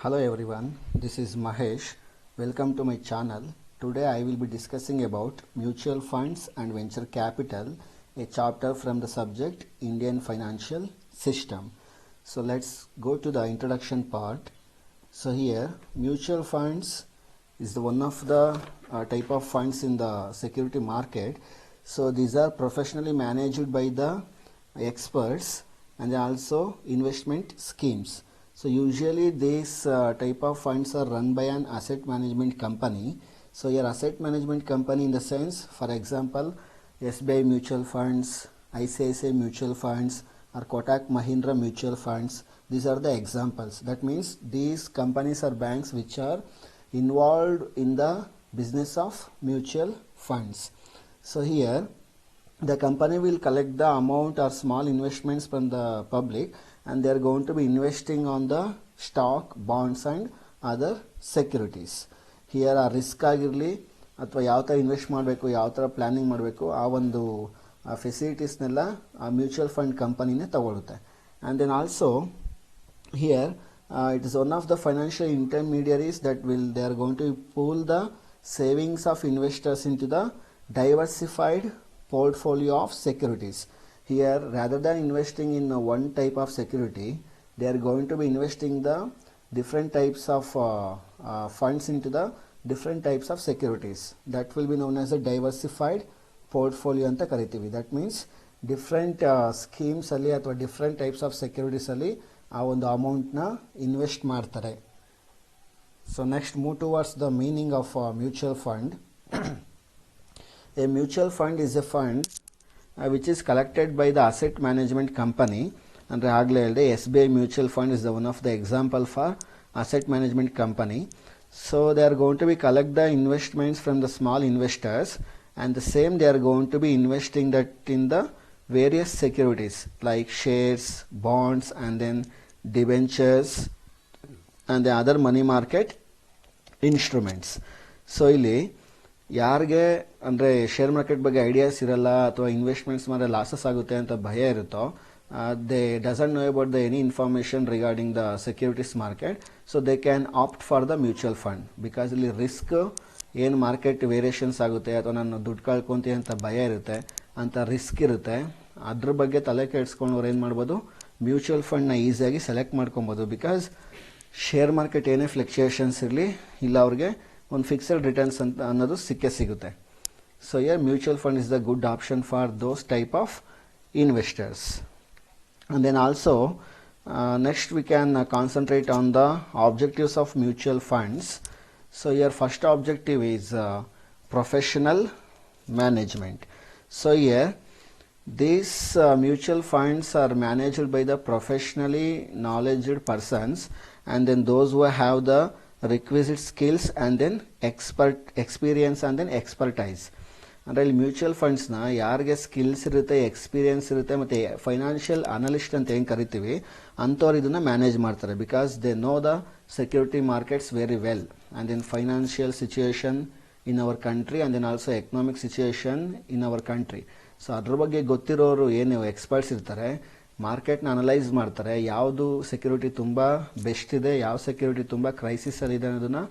Hello everyone, this is Mahesh. Welcome to my channel. Today I will be discussing about mutual funds and venture capital, a chapter from the subject Indian financial system. So let's go to the introduction part. So here mutual funds is the one of the type of funds in the security market. So these are professionally managed by the experts and also investment schemes. So usually these type of funds are run by an asset management company. So your asset management company in the sense, for example, SBI mutual funds, ICICI mutual funds, or Kotak Mahindra mutual funds. These are the examples. That means these companies are banks which are involved in the business of mutual funds. So here the company will collect the amount or small investments from the public and they are going to be investing on the stock, bonds and other securities. Here ಆ risk ಆಗಿರಲಿ ಅಥವಾ ಯಾವ ಥರ invest ಮಾಡಬೇಕು, ಯಾವ ಥರ planning ಮಾಡಬೇಕು, ಆ ಒಂದು ಫೆಸಿಲಿಟೀಸ್ನೆಲ್ಲ ಆ ಮ್ಯೂಚುವಲ್ ಫಂಡ್ ಕಂಪನಿನೇ ತಗೊಳುತ್ತೆ. And then also here it is one of the financial intermediaries that they are going to pool the savings of investors into the diversified portfolio of securities. Here rather than investing in one type of security, they are going to be investing the different types of funds into the different types of securities. That will be known as a diversified portfolio anta karitivi. That means different schemes alli athwa different types of securities alli ಆ ಒಂದು ಅಮೌಂಟ್ನ invest ಮಾಡ್ತಾರೆ. So next move towards the meaning of mutual fund. A mutual fund is a fund which is collected by the asset management company. ಅಂದರೆ ಆಗಲೇ ಹೇಳಿದೆ SBI mutual fund is the one of the example for asset management company. So they are going to be collect the investments from the small investors and the same they are going to be investing that in the various securities like shares, bonds and then debentures and the other money market instruments. So ಇಲ್ಲಿ ಯಾರಿಗೆ ಅಂದರೆ share market ಬಗ್ಗೆ ideas ಇರಲ್ಲ ಅಥವಾ investments ಮೇಲೆ losses ಆಗುತ್ತೆ ಅಂತ ಭಯ ಇರುತ್ತೋ, they doesn't know about the any information regarding the securities market, so they can apt for the mutual fund. Because ಇಲ್ಲಿ ರಿಸ್ಕ್ ಏನು ಮಾರ್ಕೆಟ್ ವೇರಿಯೇಷನ್ಸ್ ಆಗುತ್ತೆ ಅಥವಾ ನಾನು ದುಡ್ಡು ಕಳ್ಕೊತೀನಿ ಅಂತ ಭಯ ಇರುತ್ತೆ, ಅಂತ ರಿಸ್ಕ್ ಇರುತ್ತೆ. ಅದ್ರ ಬಗ್ಗೆ ತಲೆ ಕೆಡಿಸ್ಕೊಂಡವ್ರು ಏನು ಮಾಡ್ಬೋದು, ಮ್ಯೂಚುವಲ್ ಫಂಡ್ನ ಈಸಿಯಾಗಿ ಸೆಲೆಕ್ಟ್ ಮಾಡ್ಕೊಬೋದು. ಬಿಕಾಸ್ ಶೇರ್ ಮಾರ್ಕೆಟ್ ಏನೇ ಫ್ಲಕ್ಚುಯೇಷನ್ಸ್ ಇರಲಿ ಇಲ್ಲ ಅವ್ರಿಗೆ ಒಂದು ಫಿಕ್ಸೆಡ್ ರಿಟರ್ನ್ಸ್ ಅಂತ ಅನ್ನೋದು ಸಿಗುತ್ತೆ. So here mutual fund is the good option for those type of investors. And then also next we can concentrate on the objectives of mutual funds. So here first objective is professional management. So here these mutual funds are managed by the professionally knowledgeable persons and then those who have the requisite skills and then experience and then expertise. ಅಂದರೆ ಇಲ್ಲಿ mutual ಫಂಡ್ಸ್ನ ಯಾರಿಗೆ skills ಇರುತ್ತೆ, experience ಇರುತ್ತೆ ಮತ್ತು financial analyst ಅಂತ ಏನು ಕರಿತೀವಿ ಅಂಥವ್ರು ಇದನ್ನು ಮ್ಯಾನೇಜ್ ಮಾಡ್ತಾರೆ. Because they know the security markets very well and then financial situation in our country and then also economic situation in our country. So ಅದ್ರ ಬಗ್ಗೆ ಗೊತ್ತಿರೋರು ಏನು ಎಕ್ಸ್ಪರ್ಟ್ಸ್ ಇರ್ತಾರೆ, ಮಾರ್ಕೆಟ್ನ ಅನಲೈಸ್ ಮಾಡ್ತಾರೆ, ಯಾವುದು ಸೆಕ್ಯೂರಿಟಿ ತುಂಬ ಬೆಸ್ಟ್ ಇದೆ, ಯಾವ ಸೆಕ್ಯೂರಿಟಿ ತುಂಬ ಕ್ರೈಸಿಸಲ್ಲಿದೆ ಅನ್ನೋದನ್ನು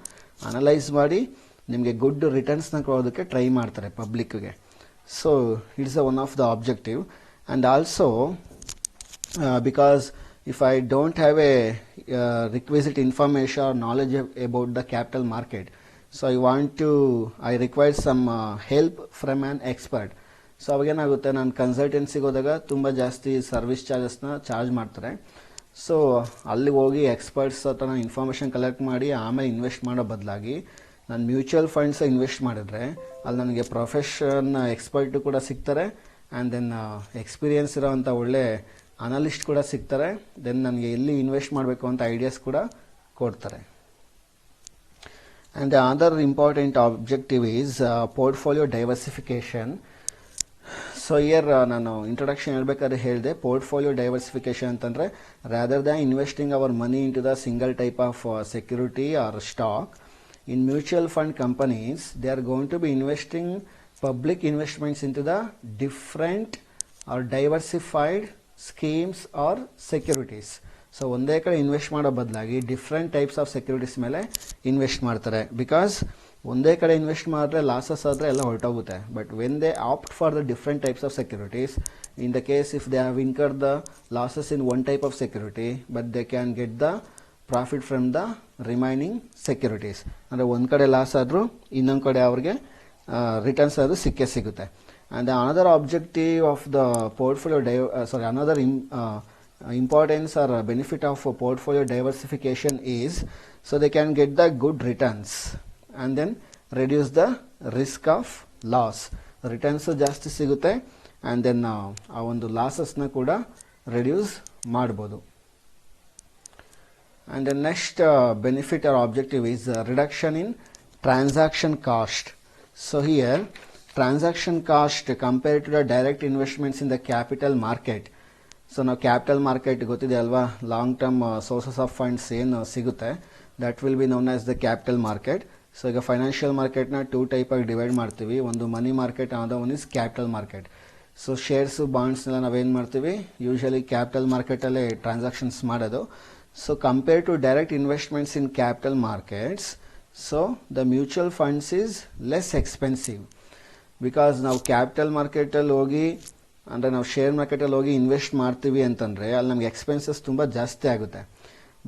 ಅನಲೈಸ್ ಮಾಡಿ ನಿಮಗೆ ಗುಡ್ ರಿಟರ್ನ್ಸ್ನ ಕೊಡೋದಕ್ಕೆ ಟ್ರೈ ಮಾಡ್ತಾರೆ ಪಬ್ಲಿಕ್ಗೆ. So it's one of the objective. And also because if I don't have a requisite information or knowledge about the capital market, so I require some help from an expert. So ಅವಾಗೇನಾಗುತ್ತೆ, ನಾನು ಕನ್ಸಲ್ಟೆನ್ಸಿಗೆ ಹೋದಾಗ ತುಂಬ ಜಾಸ್ತಿ service ಚಾರ್ಜಸ್ನ charge ಮಾಡ್ತಾರೆ. So ಅಲ್ಲಿ ಹೋಗಿ ಎಕ್ಸ್ಪರ್ಟ್ಸ್ ಹತ್ರ ನಾನು ಇನ್ಫಾರ್ಮೇಷನ್ ಕಲೆಕ್ಟ್ ಮಾಡಿ ಆಮೇಲೆ ಇನ್ವೆಸ್ಟ್ ಮಾಡೋ ಬದಲಾಗಿ ನಾನು ಮ್ಯೂಚುವಲ್ ಫಂಡ್ಸ್ ಇನ್ವೆಸ್ಟ್ ಮಾಡಿದ್ರೆ ಅಲ್ಲಿ ನನಗೆ ಪ್ರೊಫೆಷನ್ ಎಕ್ಸ್ಪರ್ಟು ಕೂಡ ಸಿಗ್ತಾರೆ ಆ್ಯಂಡ್ ದೆನ್ ಎಕ್ಸ್ಪೀರಿಯನ್ಸ್ ಇರೋವಂಥ ಒಳ್ಳೆ ಅನಲಿಸ್ಟ್ ಕೂಡ ಸಿಗ್ತಾರೆ. ದೆನ್ ನನಗೆ ಎಲ್ಲಿ ಇನ್ವೆಸ್ಟ್ ಮಾಡಬೇಕು ಅಂತ ಐಡಿಯಾಸ್ ಕೂಡ ಕೊಡ್ತಾರೆ. And the other important objective is portfolio diversification. So here ನಾನು ಇಂಟ್ರೊಡಕ್ಷನ್ ಹೇಳ್ಬೇಕಾದ್ರೆ ಹೇಳಿದೆ ಪೋರ್ಟ್ಫೋಲಿಯೋ ಡೈವರ್ಸಿಫಿಕೇಶನ್ ಅಂತಂದರೆ rather than investing our money into the single type of security or stock, in mutual fund companies they are going to be investing public investments into the different or diversified schemes or securities. So ಒಂದೇ ಕಡೆ invest ಮಾಡೋ ಬದಲಾಗಿ different types of securities ಮೇಲೆ invest ಮಾಡ್ತಾರೆ. Because ಒಂದೇ ಕಡೆ invest ಮಾಡಿದ್ರೆ losses ಆದರೆ ಎಲ್ಲ ಹೊರಟೋಗುತ್ತೆ. But when they opt for the different types of securities, in the case if they have incurred the losses in one type of security but they can get the profit from the remaining securities. ಅಂದರೆ ಒಂದು ಕಡೆ loss ಆದರೂ ಇನ್ನೊಂದು ಕಡೆ ಅವ್ರಿಗೆ returns ಅದು ಸಿಕ್ಕೇ ಸಿಗುತ್ತೆ. And the another objective of the portfolio another importance or benefit of portfolio diversification is so they can get the good returns and then reduce the risk of loss. Returns ಜಾಸ್ತಿ ಸಿಗುತ್ತೆ and then ಆ ಒಂದು ಲಾಸಸ್ನ ಕೂಡ reduce ಮಾಡ್ಬೋದು. And the next benefit or objective is reduction in transaction cost. So here transaction cost compared to the direct investments in the capital market. So now capital market ಗೊತ್ತಿದೆ ಅಲ್ವಾ, long term sources of funds ಏನು ಸಿಗುತ್ತೆ that will be known as the capital market. So ಈಗ financial ಮಾರ್ಕೆಟ್ನ 2 type ಆಗಿ divide ಮಾಡ್ತೀವಿ. ಒಂದು money market, other one is capital market. So shares ಬಾಂಡ್ಸ್ನೆಲ್ಲ ನಾವೇನು ಮಾಡ್ತೀವಿ, ಯೂಶಲಿ ಕ್ಯಾಪಿಟಲ್ ಮಾರ್ಕೆಟಲ್ಲೇ ಟ್ರಾನ್ಸಾಕ್ಷನ್ಸ್ ಮಾಡೋದು. So compare to direct investments in capital markets, so the mutual funds is less expensive. Because ನಾವು ಕ್ಯಾಪಿಟಲ್ ಮಾರ್ಕೆಟಲ್ಲಿ ಹೋಗಿ ಅಂದರೆ ನಾವು ಶೇರ್ ಮಾರ್ಕೆಟಲ್ಲಿ ಹೋಗಿ ಇನ್ವೆಸ್ಟ್ ಮಾಡ್ತೀವಿ ಅಂತಂದರೆ ಅಲ್ಲಿ ನಮಗೆ ಎಕ್ಸ್ಪೆನ್ಸಸ್ ತುಂಬ ಜಾಸ್ತಿ ಆಗುತ್ತೆ.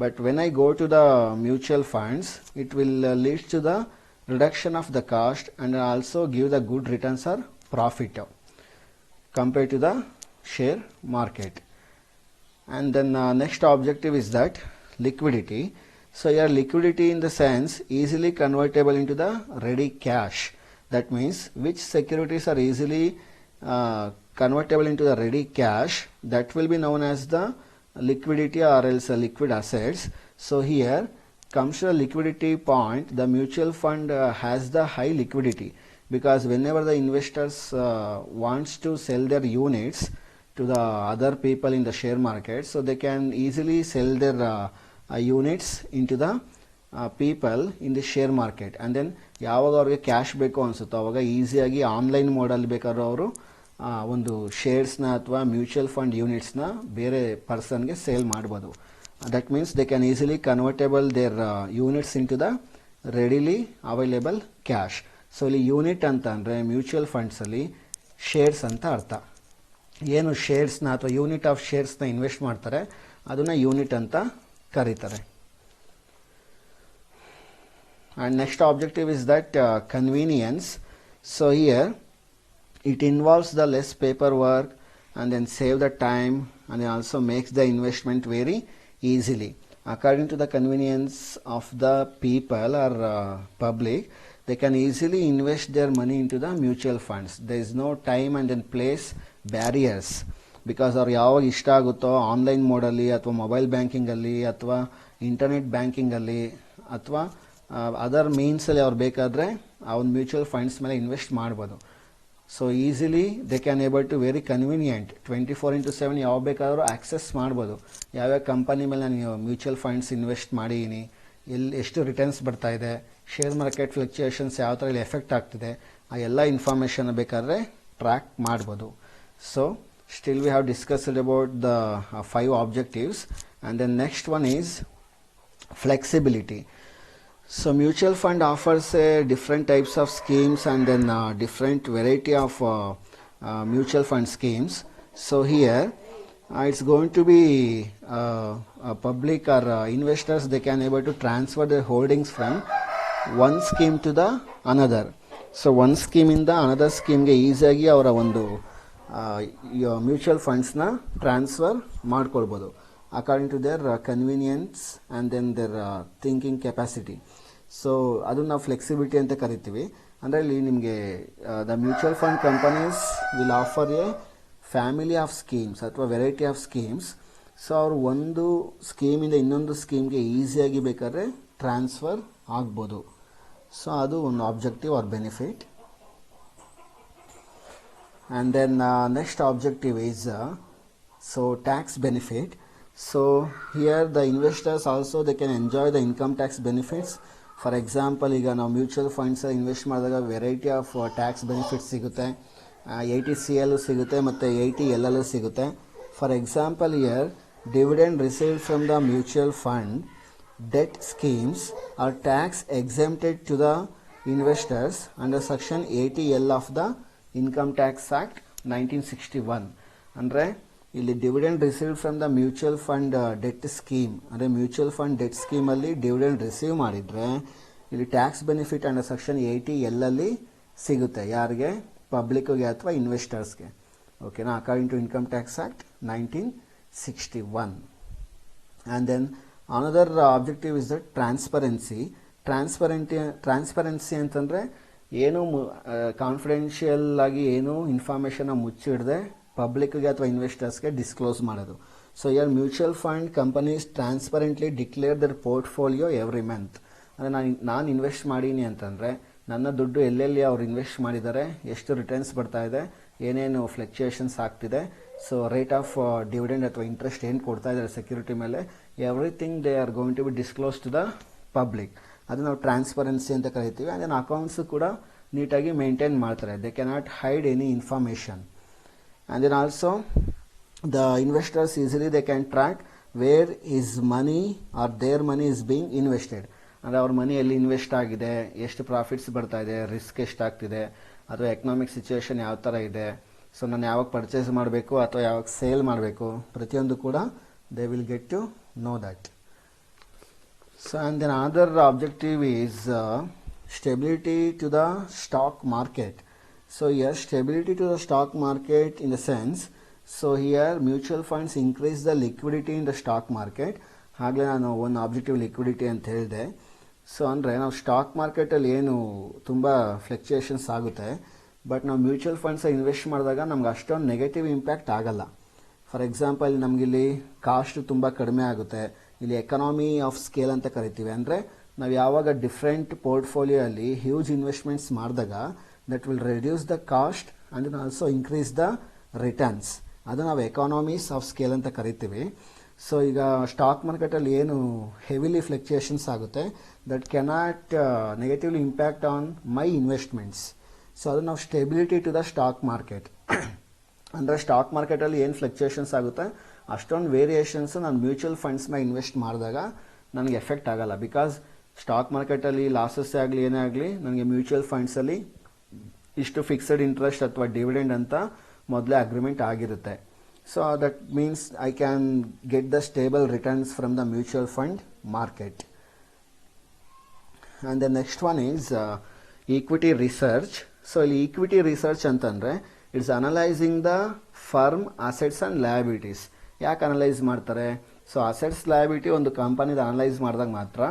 But when I go to the mutual funds it will leads to the reduction of the cost and also give the good returns or profit compare to the share market. And then next objective is that liquidity. So your liquidity in the sense easily convertible into the ready cash. That means which securities are easily convertible into the ready cash, that will be known as the liquidity or else liquid assets. So here comes to the liquidity point, the mutual fund has the high liquidity because whenever the investors wants to sell their units to the other people in the share market, so they can easily sell their units into the people in the share market. And then ಯಾವಾಗ ಅವ್ರಿಗೆ cash ಬೇಕು ಅನಿಸುತ್ತೋ ಅವಾಗ ಈಸಿಯಾಗಿ online ಮೋಡಲ್ಲಿ ಬೇಕಾದ್ರೂ ಅವರು ಒಂದು ಶೇರ್ಸ್ನ ಅಥವಾ mutual fund ಯೂನಿಟ್ಸ್ನ ಬೇರೆ ಪರ್ಸನ್ಗೆ ಸೇಲ್ ಮಾಡ್ಬೋದು. That means they can easily convertible there units in to the readily available cash. So ಇಲ್ಲಿ ಯೂನಿಟ್ ಅಂತ ಅಂದರೆ ಮ್ಯೂಚುವಲ್ ಫಂಡ್ಸಲ್ಲಿ ಶೇರ್ಸ್ ಅಂತ ಅರ್ಥ. ಏನು ಶೇರ್ಸ್ನ ಅಥವಾ ಯೂನಿಟ್ ಆಫ್ ಶೇರ್ಸ್ನ ಇನ್ವೆಸ್ಟ್ ಮಾಡ್ತಾರೆ ಅದನ್ನು ಯೂನಿಟ್ ಅಂತ ಕರೀತಾರೆ. And next objective is that convenience. So here it involves the less paperwork and then save the time and it also makes the investment very easily. According to the convenience of the people or public, they can easily invest their money into the mutual funds. There is no time and then place barriers because ಅವ್ರು ಯಾವಾಗ ಇಷ್ಟ ಆಗುತ್ತೋ online ಮೋಡಲ್ಲಿ ಅಥವಾ mobile ಬ್ಯಾಂಕಿಂಗಲ್ಲಿ ಅಥವಾ internet ಬ್ಯಾಂಕಿಂಗಲ್ಲಿ ಅಥವಾ other ಮೀನ್ಸಲ್ಲಿ ಅವ್ರು ಬೇಕಾದರೆ ಆ ಒಂದು ಮ್ಯೂಚುವಲ್ ಫಂಡ್ಸ್ ಮೇಲೆ ಇನ್ವೆಸ್ಟ್ ಮಾಡ್ಬೋದು. So easily they can able to very convenient 24/7 ಯಾವ ಬೇಕಾದರೂ ಆಕ್ಸೆಸ್ ಮಾಡ್ಬೋದು. ಯಾವ್ಯಾವ ಕಂಪನಿ ಮೇಲೆ ನಾನು ಮ್ಯೂಚುವಲ್ ಫಂಡ್ಸ್ ಇನ್ವೆಸ್ಟ್ ಮಾಡಿದ್ದೀನಿ, ಎಷ್ಟು ರಿಟರ್ನ್ಸ್ ಬರ್ತಾ ಇದೆ, ಶೇರ್ ಮಾರ್ಕೆಟ್ ಫ್ಲಕ್ಚುಯೇಷನ್ಸ್ ಯಾವ ಥರ ಇಲ್ಲಿ ಎಫೆಕ್ಟ್ ಆಗ್ತಿದೆ, ಆ ಎಲ್ಲ ಇನ್ಫಾರ್ಮೇಷನ್ ಬೇಕಾದರೆ ಟ್ರ್ಯಾಕ್ ಮಾಡ್ಬೋದು. So still we have discussed about the 5 objectives, and the next one is flexibility. So mutual fund offers different types of schemes and then different variety of mutual fund schemes. So here it's going to be public or investors, they can able to transfer their holdings from one scheme to the another. So one scheme in the another scheme ge easy agi avara ಒಂದು mutual ಫಂಡ್ಸ್ನ transfer ಮಾಡ್ಕೊಳ್ಬೋದು according to their convenience and then their thinking capacity. So ಅದನ್ನು ನಾವು flexibility ಅಂತ ಕರಿತೀವಿ. ಅಂದರೆ ಇಲ್ಲಿ ನಿಮಗೆ the mutual fund companies will offer a family of schemes ಅಥವಾ ವೆರೈಟಿ ಆಫ್ ಸ್ಕೀಮ್ಸ್. ಸೊ ಅವರು ಒಂದು ಸ್ಕೀಮಿಂದ ಇನ್ನೊಂದು ಸ್ಕೀಮ್ಗೆ ಈಸಿಯಾಗಿ ಬೇಕಾದ್ರೆ ಟ್ರಾನ್ಸ್ಫರ್ ಆಗ್ಬೋದು. ಸೊ ಅದು ಒಂದು objective or benefit. And then next objective is tax benefit. So here the investors also they can enjoy the income tax benefits. For example, ಈಗ ನಾವು ಮ್ಯೂಚುವಲ್ ಫಂಡ್ಸ್ ಇನ್ವೆಸ್ಟ್ ಮಾಡಿದಾಗ ವೆರೈಟಿ ಆಫ್ ಟ್ಯಾಕ್ಸ್ ಬೆನಿಫಿಟ್ಸ್ ಸಿಗುತ್ತೆ. 80CL ಸಿಗುತ್ತೆ ಮತ್ತು 80LL ಸಿಗುತ್ತೆ. For example year dividend received from the mutual fund debt schemes are tax exempted to the investors under section 80L of the Income Tax Act 1961. ಅಂದರೆ ಇಲ್ಲಿ dividend received from the mutual fund debt scheme ಅಂದರೆ mutual fund debt ಸ್ಕೀಮಲ್ಲಿ dividend receive ಮಾಡಿದರೆ ಇಲ್ಲಿ tax benefit under section 80L ಅಲ್ಲಿ ಸಿಗುತ್ತೆ. ಯಾರಿಗೆ? ಪಬ್ಲಿಕ್ಗೆ ಅಥವಾ ಇನ್ವೆಸ್ಟರ್ಸ್ಗೆ. ಓಕೆನಾ? According to income tax act 1961. And then another objective is the transparency. Transparency ಅಂತಂದರೆ ಏನು ಕಾನ್ಫಿಡೆನ್ಷಿಯಲ್ ಆಗಿ ಏನು ಇನ್ಫಾರ್ಮೇಷನ್ನ ಮುಚ್ಚಿಡದೆ ಪಬ್ಲಿಕ್ಗೆ ಅಥವಾ ಇನ್ವೆಸ್ಟರ್ಸ್ಗೆ ಡಿಸ್ಕ್ಲೋಸ್ ಮಾಡೋದು. So here mutual fund companies transparently declare their portfolio every month. ಅಂದರೆ ನಾನು ಇನ್ವೆಸ್ಟ್ ಮಾಡೀನಿ ಅಂತಂದರೆ ನನ್ನ ದುಡ್ಡು ಎಲ್ಲೆಲ್ಲಿ ಅವ್ರು ಇನ್ವೆಸ್ಟ್ ಮಾಡಿದ್ದಾರೆ, ಎಷ್ಟು ರಿಟರ್ನ್ಸ್ ಬರ್ತಾ ಇದೆ, ಏನೇನು ಫ್ಲಕ್ಚುಯೇಷನ್ಸ್ ಆಗ್ತಿದೆ, ಸೊ ರೇಟ್ ಆಫ್ ಡಿವಿಡೆಂಡ್ ಅಥವಾ ಇಂಟ್ರೆಸ್ಟ್ ಏನು ಕೊಡ್ತಾ ಇದ್ದಾರೆ ಸೆಕ್ಯೂರಿಟಿ ಮೇಲೆ, everything they are going to be disclose to the public. ಅದು ನಾವು ಟ್ರಾನ್ಸ್ಪರೆನ್ಸಿ ಅಂತ ಕರಿತೀವಿ. ಆ್ಯಂಡ್ ದೆನ್ ಅಕೌಂಟ್ಸು ಕೂಡ ನೀಟಾಗಿ ಮೇಂಟೈನ್ ಮಾಡ್ತಾರೆ. They cannot hide any information. And then also the investors easily they can track where is money or their money is being invested. ಅಂದರೆ ಅವ್ರ ಮನಿ ಎಲ್ಲಿ ಇನ್ವೆಸ್ಟ್ ಆಗಿದೆ, ಎಷ್ಟು ಪ್ರಾಫಿಟ್ಸ್ ಬರ್ತಾ ಇದೆ, ರಿಸ್ಕ್ ಎಷ್ಟಾಗ್ತಿದೆ, ಅಥವಾ ಎಕನಾಮಿಕ್ ಸಿಚುವೇಶನ್ ಯಾವ ಥರ ಇದೆ, ಸೊ ನಾನು ಯಾವಾಗ ಪರ್ಚೇಸ್ ಮಾಡಬೇಕು ಅಥವಾ ಯಾವಾಗ ಸೇಲ್ ಮಾಡಬೇಕು, ಪ್ರತಿಯೊಂದು ಕೂಡ they will get to know that. So and then another objective is stability to the stock market. So here stability to the stock market in the sense, so here mutual funds increase the liquidity in the stock market. ಹಾಗೆ ನಾನು ಒಂದು objective liquidity ಅಂತ ಹೇಳಿದೆ. So ಅಂದರೆ ನಾವು stock ಮಾರ್ಕೆಟಲ್ಲಿ ಏನು ತುಂಬ ಫ್ಲಕ್ಚುಯೇಷನ್ಸ್ ಆಗುತ್ತೆ, ಬಟ್ ನಾವು ಮ್ಯೂಚುವಲ್ ಫಂಡ್ಸ್ ಇನ್ವೆಸ್ಟ್ ಮಾಡಿದಾಗ ನಮ್ಗೆ ಅಷ್ಟೊಂದು ನೆಗೆಟಿವ್ ಇಂಪ್ಯಾಕ್ಟ್ ಆಗಲ್ಲ. ಫಾರ್ ಎಕ್ಸಾಂಪಲ್ ನಮಗಿಲ್ಲಿ ಕಾಸ್ಟ್ ತುಂಬ ಕಡಿಮೆ ಆಗುತ್ತೆ. ಇಲ್ಲಿ ಎಕನಾಮಿ ಆಫ್ ಸ್ಕೇಲ್ ಅಂತ ಕರಿತೀವಿ. ಅಂದರೆ ನಾವು ಯಾವಾಗ ಡಿಫ್ರೆಂಟ್ ಪೋರ್ಟ್ಫೋಲಿಯೋ ಅಲ್ಲಿ ಹ್ಯೂಜ್ ಇನ್ವೆಸ್ಟ್ಮೆಂಟ್ಸ್ ಮಾಡಿದಾಗ that will reduce the cost and then also increase the returns. ಅದು ನಾವು ಎಕಾನಮೀಸ್ ಆಫ್ ಸ್ಕೇಲ್ ಅಂತ ಕರಿತೀವಿ. ಸೊ ಈಗ ಸ್ಟಾಕ್ ಮಾರ್ಕೆಟಲ್ಲಿ ಏನು ಹೆವಿಲಿ ಫ್ಲಕ್ಚುಯೇಷನ್ಸ್ ಆಗುತ್ತೆ, that cannot negatively impact on my investments. So ಅದು ನಾವು stability to the stock market. ಅಂದರೆ ಸ್ಟಾಕ್ ಮಾರ್ಕೆಟಲ್ಲಿ ಏನು ಫ್ಲಕ್ಚುಯೇಷನ್ಸ್ ಆಗುತ್ತೆ ಅಷ್ಟೊಂದು ವೇರಿಯೇಷನ್ಸು ನಾನು ಮ್ಯೂಚುವಲ್ ಫಂಡ್ಸ್ನ ಇನ್ವೆಸ್ಟ್ ಮಾಡಿದಾಗ ನನಗೆ ಎಫೆಕ್ಟ್ ಆಗಲ್ಲ. ಬಿಕಾಸ್ ಸ್ಟಾಕ್ ಮಾರ್ಕೆಟಲ್ಲಿ ಲಾಸಸ್ ಆಗಲಿ ಏನೇ ಆಗಲಿ ನನಗೆ ಮ್ಯೂಚುವಲ್ ಫಂಡ್ಸಲ್ಲಿ ಇಷ್ಟು ಫಿಕ್ಸೆಡ್ ಇಂಟ್ರೆಸ್ಟ್ ಅಥವಾ ಡಿವಿಡೆಂಡ್ ಅಂತ ಮೊದಲೇ ಅಗ್ರಿಮೆಂಟ್ ಆಗಿರುತ್ತೆ. So that means I can get the stable returns from the mutual fund market. And the next one is equity research. So ಇಲ್ಲಿ ಈಕ್ವಿಟಿ ರಿಸರ್ಚ್ ಅಂತಂದರೆ it's analysing the firm assets and liabilities. ಯಾಕೆ analyse ಮಾಡ್ತಾರೆ? So assets liability ಒಂದು ಕಂಪನಿದ analyse ಮಾಡಿದಾಗ ಮಾತ್ರ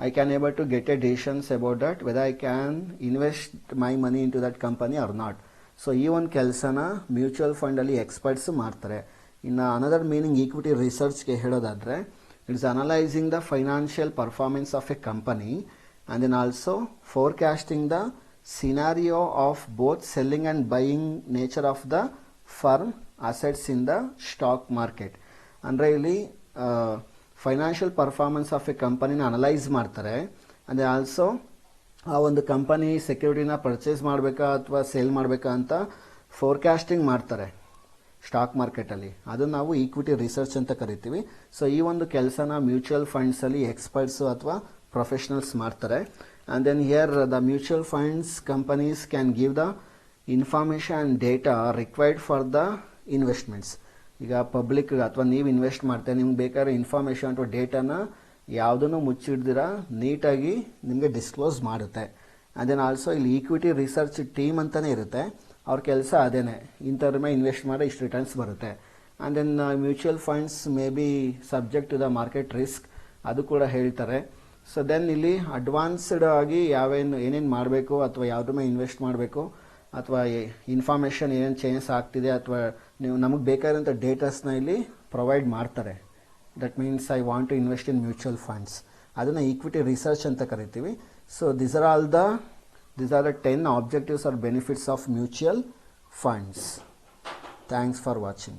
I can able to get a decisions about that whether I can invest my money into that company or not. So ಈ ಒಂದು ಕೆಲಸನ mutual ಫಂಡಲ್ಲಿ experts ಮಾಡ್ತಾರೆ. ಇನ್ನು ಅನದರ್ ಮೀನಿಂಗ್ ಈಕ್ವಿಟಿ ರಿಸರ್ಚ್ಗೆ ಹೇಳೋದಾದರೆ it's analysing the financial performance of a company and then also forecasting the scenario of both selling and buying nature of the firm assets in the stock market. ಅಂದರೆ ಇಲ್ಲಿ financial performance of A ಕಂಪನಿನ analyse ಮಾಡ್ತಾರೆ. ಅಂದರೆ also ಆ ಒಂದು company ಸೆಕ್ಯೂರಿಟಿನ purchase ಮಾಡಬೇಕಾ ಅಥವಾ sale ಮಾಡಬೇಕಾ ಅಂತ ಫೋರ್ಕಾಸ್ಟಿಂಗ್ ಮಾಡ್ತಾರೆ ಸ್ಟಾಕ್ ಮಾರ್ಕೆಟಲ್ಲಿ. ಅದನ್ನು ನಾವು ಈಕ್ವಿಟಿ ರಿಸರ್ಚ್ ಅಂತ ಕರಿತೀವಿ. ಸೊ ಈ ಒಂದು ಕೆಲಸನ ಮ್ಯೂಚುವಲ್ ಫಂಡ್ಸಲ್ಲಿ ಎಕ್ಸ್ಪರ್ಟ್ಸು ಅಥವಾ ಪ್ರೊಫೆಷನಲ್ಸ್ ಮಾಡ್ತಾರೆ. And then here the mutual funds companies can give the information and data required for the investments. ಈಗ ಪಬ್ಲಿಕ್ ಅಥವಾ ನೀವು ಇನ್ವೆಸ್ಟ್ ಮಾಡ್ತಾರೆ, ನಿಮ್ಗೆ ಬೇಕಾದ್ರೆ ಇನ್ಫಾರ್ಮೇಷನ್ ಅಥವಾ ಡೇಟಾನ ಯಾವುದನ್ನು ಮುಚ್ಚಿಡ್ದಿರ ನೀಟಾಗಿ ನಿಮಗೆ ಡಿಸ್ಕ್ಲೋಸ್ ಮಾಡುತ್ತೆ. ಆ್ಯಂಡ್ ದೆನ್ ಆಲ್ಸೋ ಇಲ್ಲಿ ಈಕ್ವಿಟಿ ರಿಸರ್ಚ್ ಟೀಮ್ ಅಂತಲೇ ಇರುತ್ತೆ. ಅವ್ರ ಕೆಲಸ ಅದೇನೆ, ಇಂಥವ್ರ ಮೇಲೆ ಇನ್ವೆಸ್ಟ್ ಮಾಡಿ ಇಷ್ಟು ರಿಟರ್ನ್ಸ್ ಬರುತ್ತೆ. And then mutual funds may be subject to the market risk, ಅದು ಕೂಡ ಹೇಳ್ತಾರೆ. ಸೊ ದೆನ್ ಇಲ್ಲಿ ಅಡ್ವಾನ್ಸ್ಡ್ ಆಗಿ ಏನೇನು ಮಾಡಬೇಕು ಅಥವಾ ಯಾವುದ್ರ ಮೇಲೆ ಇನ್ವೆಸ್ಟ್ ಮಾಡಬೇಕು ಅಥವಾ ಇನ್ಫಾರ್ಮೇಷನ್ ಏನೇನು ಚೇಂಜಸ್ ಆಗ್ತಿದೆ ಅಥವಾ ನೀವು ನಮಗೆ ಬೇಕಾದಂಥ ಡೇಟಾಸ್ನ ಇಲ್ಲಿ ಪ್ರೊವೈಡ್ ಮಾಡ್ತಾರೆ. That means I want to invest in mutual funds, ಅದನ್ನು ಈಕ್ವಿಟಿ ರಿಸರ್ಚ್ ಅಂತ ಕರಿತೀವಿ. So these are the 10 objectives or benefits of mutual funds. Thanks for watching.